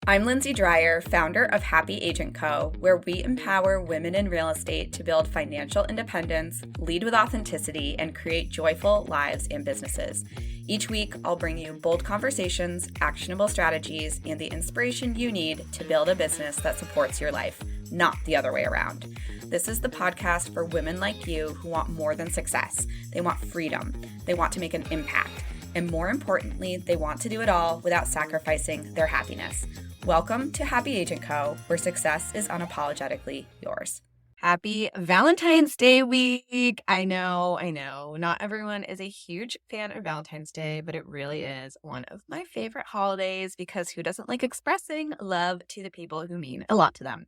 I'm Lindsay Dreyer, founder of Happy Agent Co., where we empower women in real estate to build financial independence, lead with authenticity, and create joyful lives and businesses. Each week, I'll bring you bold conversations, actionable strategies, and the inspiration you need to build a business that supports your life, not the other way around. This is the podcast for women like you who want more than success. They want freedom. They want to make an impact. And more importantly, they want to do it all without sacrificing their happiness. Welcome to Happy Agent Co., where success is unapologetically yours. Happy Valentine's Day week. I know. Not everyone is a huge fan of Valentine's Day, but it really is one of my favorite holidays because who doesn't like expressing love to the people who mean a lot to them?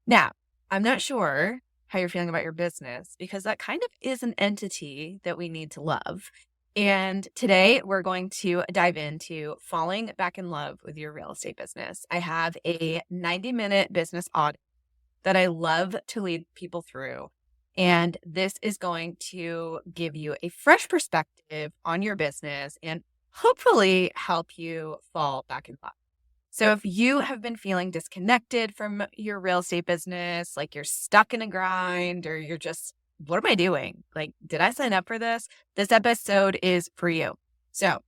Now, I'm not sure how you're feeling about your business because that kind of is an entity that we need to love. And today we're going to dive into falling back in love with your real estate business. I have a 90-minute business audit that I love to lead people through. And this is going to give you a fresh perspective on your business and hopefully help you fall back in love. So if you have been feeling disconnected from your real estate business, like you're stuck in a grind or you're just, what am I doing? Like, did I sign up for this? This episode is for you. So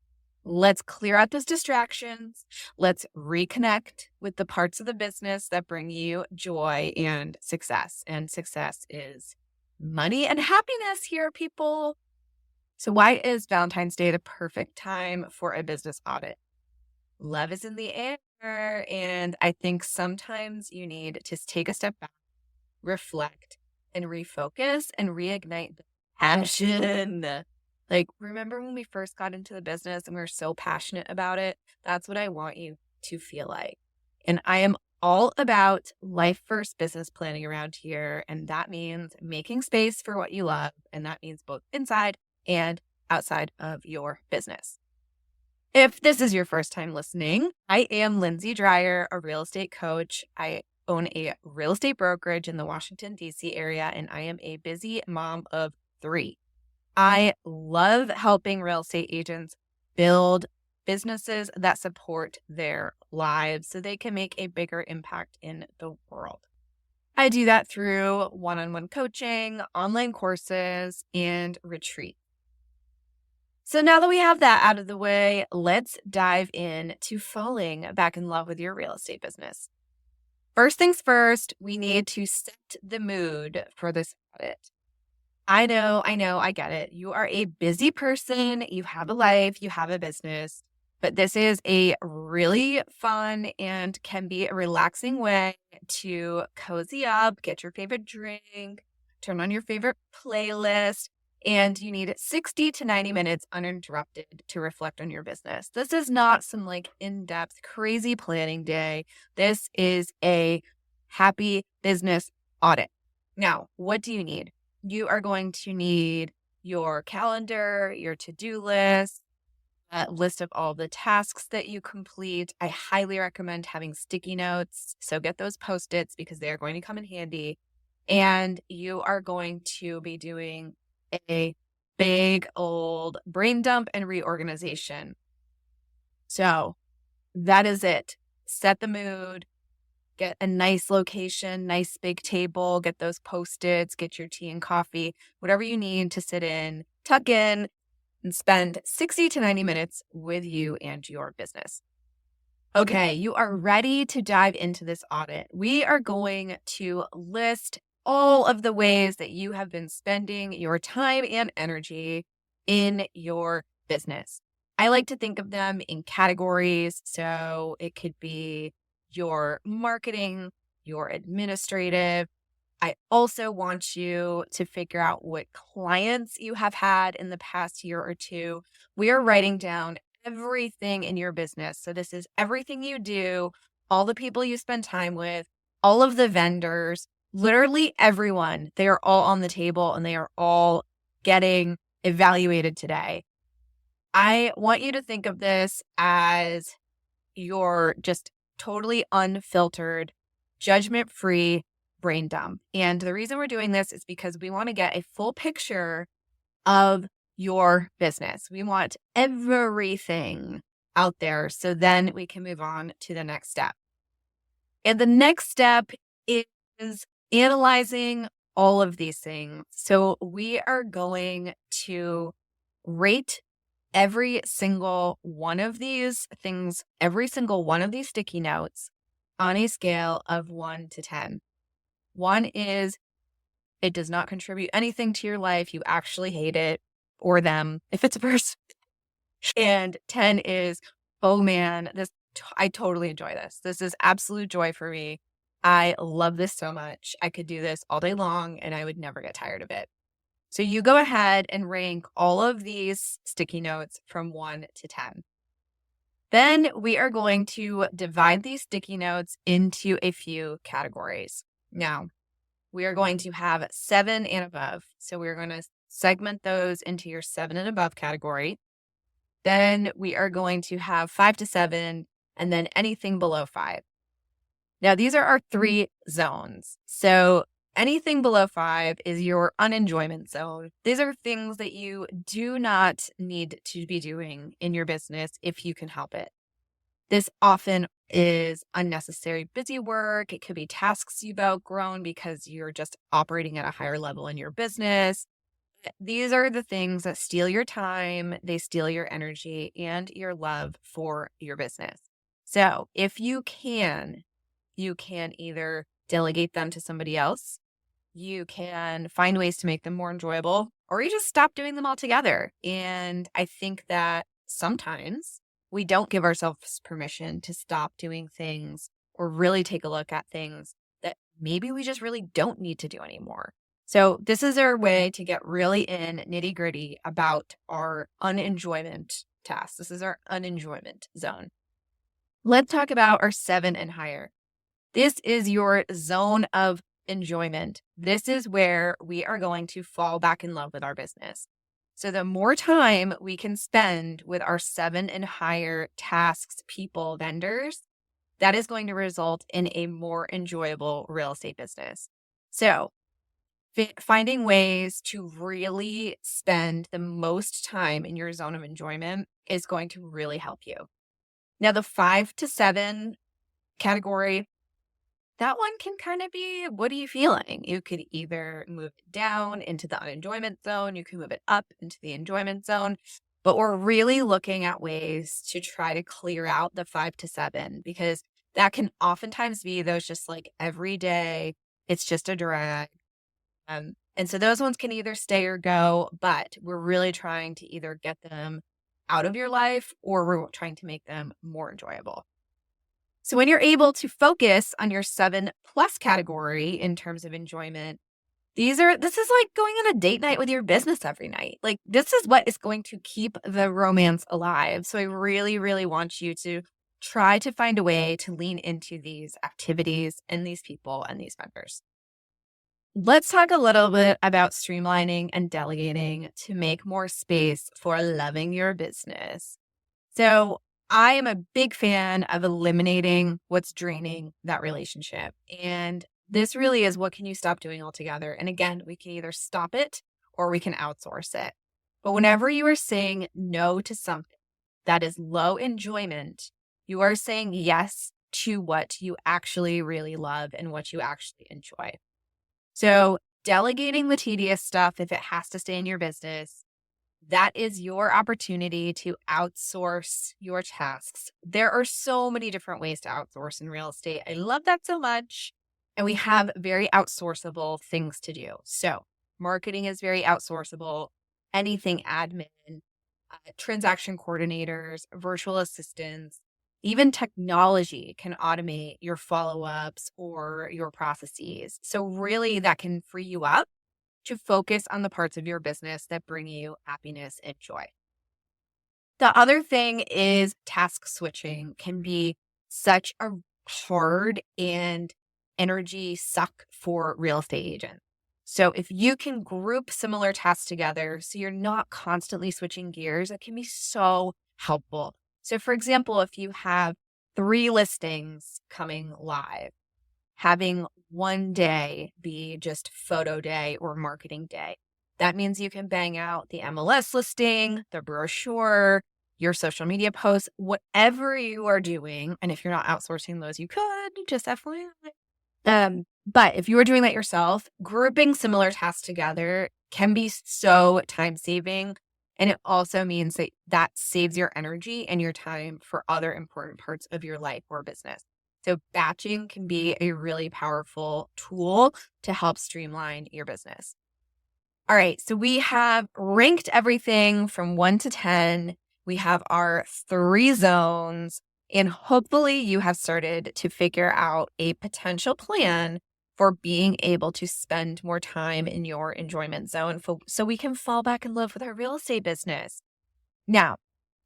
let's clear out those distractions. Let's reconnect with the parts of the business that bring you joy and success. And success is money and happiness here, people. So why is Valentine's Day the perfect time for a business audit? Love is in the air. And I think sometimes you need to take a step back, reflect, and refocus and reignite the passion. Like, remember when we first got into the business and we were so passionate about it? That's what I want you to feel like. And I am all about life first business planning around here. And that means making space for what you love. And that means both inside and outside of your business. If this is your first time listening, I am Lindsay Dreyer, a real estate coach. I own a real estate brokerage in the Washington, D.C. area, and I am a busy mom of 3. I love helping real estate agents build businesses that support their lives so they can make a bigger impact in the world. I do that through one-on-one coaching, online courses, and retreats. So now that we have that out of the way, let's dive in to falling back in love with your real estate business. First things first, we need to set the mood for this audit. I know, I get it. You are a busy person, you have a life, you have a business, but this is a really fun and can be a relaxing way to cozy up, get your favorite drink, turn on your favorite playlist, and you need 60 to 90 minutes uninterrupted to reflect on your business. This is not some in-depth crazy planning day. This is a happy business audit. Now, what do you need? You are going to need your calendar, your to-do list, a list of all the tasks that you complete. I highly recommend having sticky notes. So get those Post-its because they are going to come in handy. And you are going to be doing a big old brain dump and reorganization. So that is it. Set the mood, get a nice location, nice big table, get those Post-its, get your tea and coffee, whatever you need to sit in, tuck in, and spend 60 to 90 minutes with you and your business. Okay, you are ready to dive into this audit. We are going to list all of the ways that you have been spending your time and energy in your business. I like to think of them in categories. So it could be your marketing, your administrative. I also want you to figure out what clients you have had in the past year or two. We are writing down everything in your business. So this is everything you do, all the people you spend time with, all of the vendors, literally everyone. They are all on the table and they are all getting evaluated today. I want you to think of this as your just totally unfiltered, judgment-free brain dump. And the reason we're doing this is because we want to get a full picture of your business. We want everything out there. So then we can move on to the next step. And the next step is analyzing all of these things. So we are going to rate every single one of these things, every single one of these sticky notes on a scale of 1 to 10. 1 is it does not contribute anything to your life. You actually hate it or them if it's a person. And 10 is, oh man, I totally enjoy this. This is absolute joy for me. I love this so much. I could do this all day long and I would never get tired of it. So you go ahead and rank all of these sticky notes from 1 to 10. Then we are going to divide these sticky notes into a few categories. Now, we are going to have 7 and above. So we're going to segment those into your 7 and above category. Then we are going to have 5 to 7 and then anything below 5. Now, these are our 3 zones. So anything below 5 is your unenjoyment zone. These are things that you do not need to be doing in your business if you can help it. This often is unnecessary busy work. It could be tasks you've outgrown because you're just operating at a higher level in your business. These are the things that steal your time, they steal your energy and your love for your business. So if you can either delegate them to somebody else, you can find ways to make them more enjoyable, or you just stop doing them altogether. And I think that sometimes we don't give ourselves permission to stop doing things or really take a look at things that maybe we just really don't need to do anymore. So this is our way to get really in nitty gritty about our unenjoyment tasks. This is our unenjoyment zone. Let's talk about our 7 and higher. This is your zone of enjoyment. This is where we are going to fall back in love with our business. So the more time we can spend with our 7 and higher tasks, people, vendors, that is going to result in a more enjoyable real estate business. So finding ways to really spend the most time in your zone of enjoyment is going to really help you. Now, the 5 to 7 category, that one can kind of be, what are you feeling? You could either move it down into the unenjoyment zone, you can move it up into the enjoyment zone, but we're really looking at ways to try to clear out the 5 to 7 because that can oftentimes be those just like every day, it's just a drag. And so those ones can either stay or go, but we're really trying to either get them out of your life or we're trying to make them more enjoyable. So when you're able to focus on your 7+ category in terms of enjoyment, this is like going on a date night with your business every night. Like this is what is going to keep the romance alive. So I really, really want you to try to find a way to lean into these activities and these people and these vendors. Let's talk a little bit about streamlining and delegating to make more space for loving your business. So I am a big fan of eliminating what's draining that relationship. And this really is what can you stop doing altogether? And again, we can either stop it or we can outsource it. But whenever you are saying no to something that is low enjoyment, you are saying yes to what you actually really love and what you actually enjoy. So delegating the tedious stuff, if it has to stay in your business, that is your opportunity to outsource your tasks. There are so many different ways to outsource in real estate. I love that so much. And we have very outsourceable things to do. So marketing is very outsourceable, anything admin, transaction coordinators, virtual assistants, even technology can automate your follow-ups or your processes. So really that can free you up to focus on the parts of your business that bring you happiness and joy. The other thing is task switching can be such a hard and energy suck for real estate agents. So if you can group similar tasks together so you're not constantly switching gears, it can be so helpful. So for example, if you have 3 listings coming live, having one day be just photo day or marketing day, that means you can bang out the MLS listing, the brochure, your social media posts, whatever you are doing. And if you're not outsourcing those, you could, just FYI. But if you are doing that yourself, grouping similar tasks together can be so time saving. And it also means that that saves your energy and your time for other important parts of your life or business. So batching can be a really powerful tool to help streamline your business. All right, so we have ranked everything from 1 to 10. We have our 3 zones, and hopefully you have started to figure out a potential plan for being able to spend more time in your enjoyment zone so we can fall back in love with our real estate business. Now,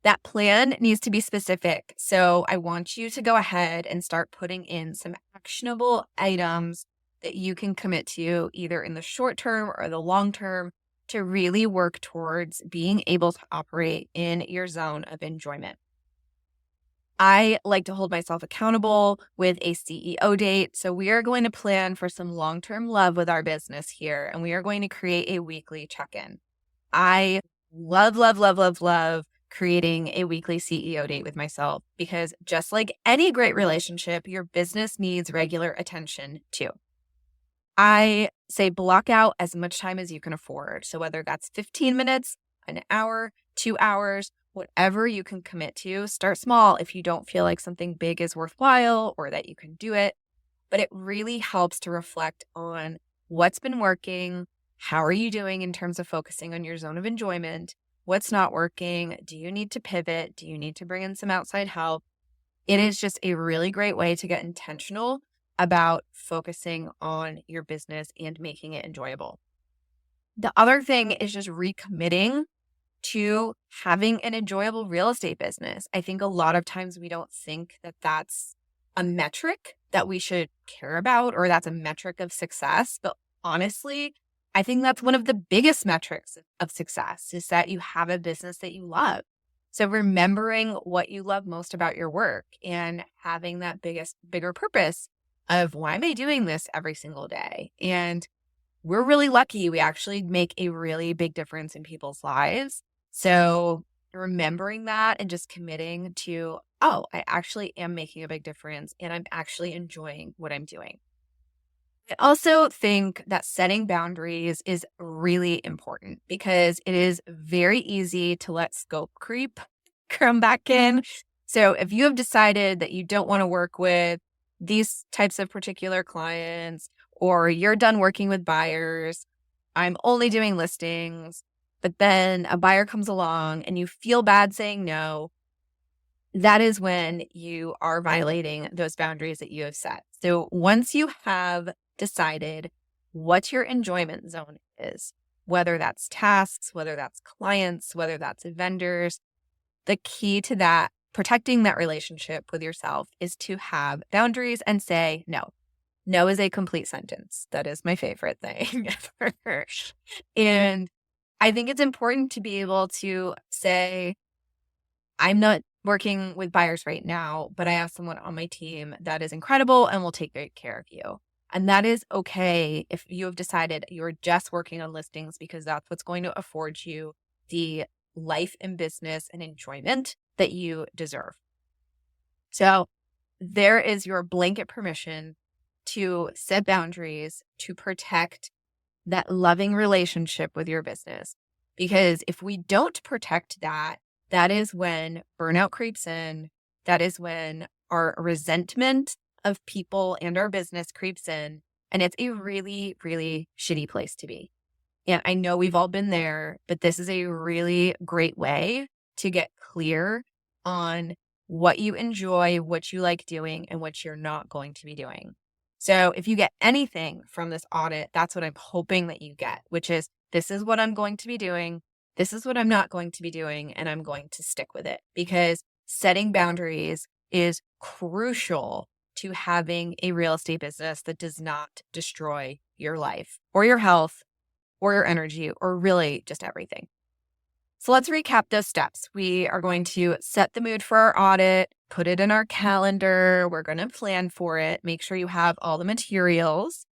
that plan needs to be specific. So I want you to go ahead and start putting in some actionable items that you can commit to either in the short term or the long term to really work towards being able to operate in your zone of enjoyment. I like to hold myself accountable with a CEO date. So we are going to plan for some long-term love with our business here, and we are going to create a weekly check-in. I love creating a weekly CEO date with myself because just like any great relationship, your business needs regular attention too. I say block out as much time as you can afford. So whether that's 15 minutes, an hour, 2 hours, whatever you can commit to, start small if you don't feel like something big is worthwhile or that you can do it. But it really helps to reflect on what's been working. How are you doing in terms of focusing on your zone of enjoyment? What's not working? Do you need to pivot? Do you need to bring in some outside help? It is just a really great way to get intentional about focusing on your business and making it enjoyable. The other thing is just recommitting to having an enjoyable real estate business. I think a lot of times we don't think that that's a metric that we should care about or that's a metric of success. But honestly, I think that's one of the biggest metrics of success is that you have a business that you love. So remembering what you love most about your work and having that bigger purpose of why am I doing this every single day? And we're really lucky. We actually make a really big difference in people's lives. So remembering that and just committing to, oh, I actually am making a big difference and I'm actually enjoying what I'm doing. I also think that setting boundaries is really important because it is very easy to let scope creep come back in. So if you have decided that you don't want to work with these types of particular clients, or you're done working with buyers, I'm only doing listings, but then a buyer comes along and you feel bad saying no, that is when you are violating those boundaries that you have set. So once you have decided what your enjoyment zone is, whether that's tasks, whether that's clients, whether that's vendors, the key to that, protecting that relationship with yourself is to have boundaries and say no. No is a complete sentence. That is my favorite thing ever. And I think it's important to be able to say, I'm not working with buyers right now, but I have someone on my team that is incredible and will take great care of you. And that is okay if you have decided you're just working on listings because that's what's going to afford you the life and business and enjoyment that you deserve. So there is your blanket permission to set boundaries to protect that loving relationship with your business. Because if we don't protect that, that is when burnout creeps in. That is when our resentment of people and our business creeps in. And it's a really, really shitty place to be. And I know we've all been there, but this is a really great way to get clear on what you enjoy, what you like doing, and what you're not going to be doing. So if you get anything from this audit, that's what I'm hoping that you get, which is this is what I'm going to be doing. This is what I'm not going to be doing, and I'm going to stick with it because setting boundaries is crucial to having a real estate business that does not destroy your life or your health or your energy or really just everything. So let's recap those steps. We are going to set the mood for our audit, put it in our calendar. We're going to plan for it. Make sure you have all the materials.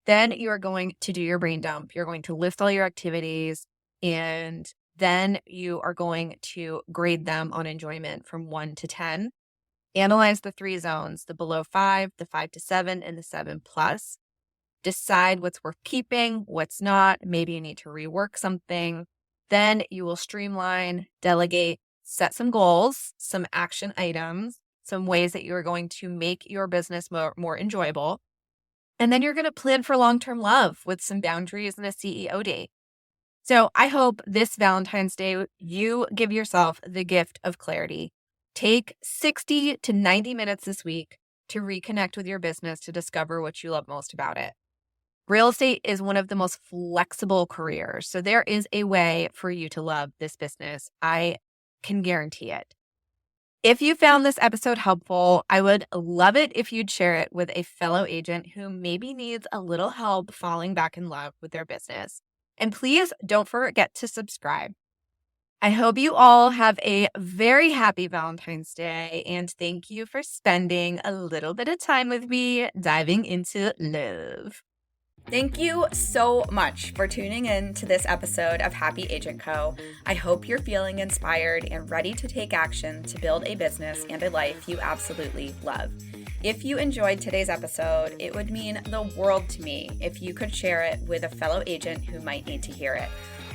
Then you are going to do your brain dump. You're going to list all your activities and Then you are going to grade them on enjoyment from 1 to 10. Analyze the 3 zones, the below 5, the 5 to 7, and the 7 plus. Decide what's worth keeping, what's not. Maybe you need to rework something. Then you will streamline, delegate, set some goals, some action items, some ways that you are going to make your business more enjoyable. And then you're going to plan for long-term love with some boundaries and a CEO date. So I hope this Valentine's Day, you give yourself the gift of clarity. Take 60 to 90 minutes this week to reconnect with your business to discover what you love most about it. Real estate is one of the most flexible careers, so there is a way for you to love this business. I can guarantee it. If you found this episode helpful, I would love it if you'd share it with a fellow agent who maybe needs a little help falling back in love with their business. And please don't forget to subscribe. I hope you all have a very happy Valentine's Day, and thank you for spending a little bit of time with me diving into love. Thank you so much for tuning in to this episode of Happy Agent Co. I hope you're feeling inspired and ready to take action to build a business and a life you absolutely love. If you enjoyed today's episode, it would mean the world to me if you could share it with a fellow agent who might need to hear it.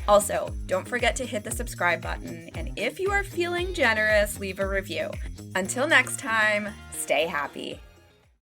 Also, don't forget to hit the subscribe button, and if you are feeling generous, leave a review. Until next time, stay happy.